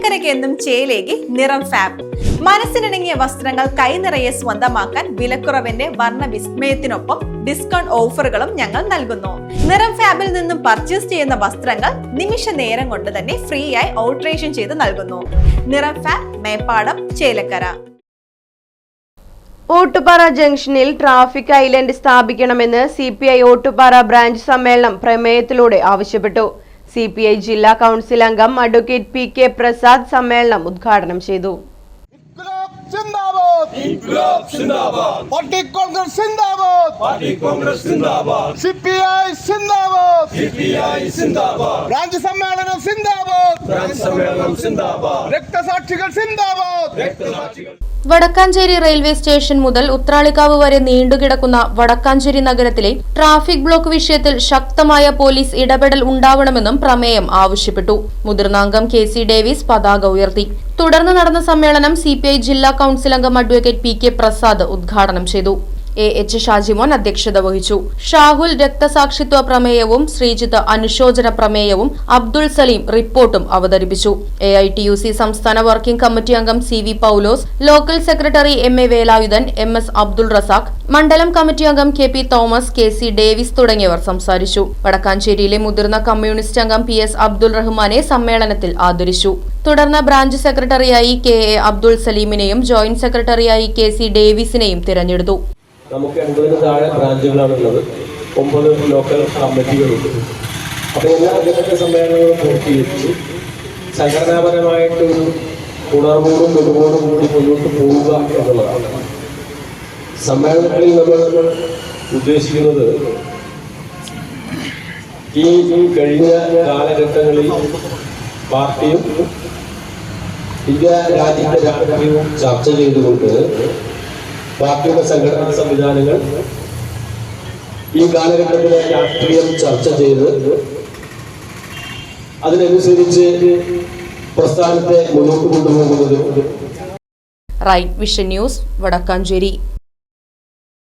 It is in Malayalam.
ചേലക്കരയ്ക്ക് എന്നും ചേലേക്ക് നിറം ഫാബ്. മനസ്സിനിണങ്ങിയ വസ്ത്രങ്ങൾ കൈനിറയെ സ്വന്തമാക്കാൻ വിലക്കുറവിന്റെ വർണ്ണ വിസ്മയത്തിനൊപ്പം ഡിസ്കൗണ്ട് ഓഫറുകളും ഞങ്ങൾ നൽകുന്നു. നിറം ഫാബിൽ നിന്നും പർച്ചേസ് ചെയ്യുന്ന വസ്ത്രങ്ങൾ നിമിഷ നേരം കൊണ്ട് തന്നെ ഫ്രീ ആയി ഓൾട്ടറേഷൻ ചെയ്ത് നൽകുന്നു. നിറം ഫാബ്, മേപ്പാടം, ചേലക്കര. ഓട്ടുപാറ ജംഗ്ഷനിൽ ട്രാഫിക് ഐലൻഡ് സ്ഥാപിക്കണമെന്ന് CPI ഓട്ടുപാറ ബ്രാഞ്ച് സമ്മേളനം പ്രമേയത്തിലൂടെ ആവശ്യപ്പെട്ടു. CPI ജില്ലാ കൗൺസിൽ അംഗം അഡ്വക്കേറ്റ് PK പ്രസാദ് സമ്മേളനം ഉദ്ഘാടനം ചെയ്തു. വടക്കാഞ്ചേരി റെയിൽവേ സ്റ്റേഷൻ മുതൽ ഉത്രാളിക്കാവ് വരെ നീണ്ടുകിടക്കുന്ന വടക്കാഞ്ചേരി നഗരത്തിലെ ട്രാഫിക് ബ്ലോക്ക് വിഷയത്തിൽ ശക്തമായ പോലീസ് ഇടപെടൽ ഉണ്ടാവണമെന്നും പ്രമേയം ആവശ്യപ്പെട്ടു. മുതിർന്ന അംഗം KC ഡേവിസ് പതാക ഉയർത്തി. തുടർന്ന് നടന്ന സമ്മേളനം CPI ജില്ലാ കൗൺസിൽ അംഗം അഡ്വക്കേറ്റ് PK പ്രസാദ് ഉദ്ഘാടനം ചെയ്തു. AH ഷാജിമോൻ അധ്യക്ഷത വഹിച്ചു. ഷാഹുൽ രക്തസാക്ഷിത്വ പ്രമേയവും ശ്രീജിത്ത് അനുശോചന പ്രമേയവും അബ്ദുൾ സലീം റിപ്പോർട്ടും അവതരിപ്പിച്ചു. AITUC സംസ്ഥാന വർക്കിംഗ് കമ്മിറ്റി അംഗം CV Paulose, local secretary MA Velayudhan, MS Abdul Razak, മണ്ഡലം കമ്മിറ്റി അംഗം KP തോമസ്, KC ഡേവിസ് തുടങ്ങിയവർ സംസാരിച്ചു. വടക്കാഞ്ചേരിയിലെ മുതിർന്ന കമ്മ്യൂണിസ്റ്റ് അംഗം PS അബ്ദുൾ റഹ്മാനെ സമ്മേളനത്തിൽ ആദരിച്ചു. തുടർന്ന് ബ്രാഞ്ച് സെക്രട്ടറിയായി KA അബ്ദുൾ സലീമിനെയും ജോയിന്റ് സെക്രട്ടറിയായി KC ഡേവിസിനെയും തിരഞ്ഞെടുത്തു. നമുക്ക് 80-ന് താഴെ ബ്രാഞ്ചുകളാണുള്ളത്, 9 ലോക്കൽ കമ്മിറ്റികളുണ്ട്. അപ്പോൾ എല്ലാ ജനകീയ സമ്മേളനങ്ങളും പൂർത്തീകരിച്ച് സംഘടനാപരമായിട്ടൊരു ഉണർവോടും വെളിവോടും കൂടി മുന്നോട്ട് പോവുക എന്നുള്ളതാണ്. സമ്മേളനങ്ങളിൽ നമ്മൾ ഉദ്ദേശിക്കുന്നത് ഈ കഴിഞ്ഞ കാലഘട്ടങ്ങളിൽ പാർട്ടിയും ഇന്ത്യ രാജ്യത്തെ രാഷ്ട്രീയവും ചർച്ച ചെയ്തുകൊണ്ട് പാർട്ടിയുടെ സംഘടനാ സംവിധാനങ്ങൾ ഈ കാലഘട്ടത്തിലെ രാഷ്ട്രീയം ചർച്ച ചെയ്ത് അതിനനുസരിച്ച് പ്രസ്ഥാനത്തെ മുന്നോട്ട് കൊണ്ടുപോകുന്നത്. Right vision news, Vadakkanchery.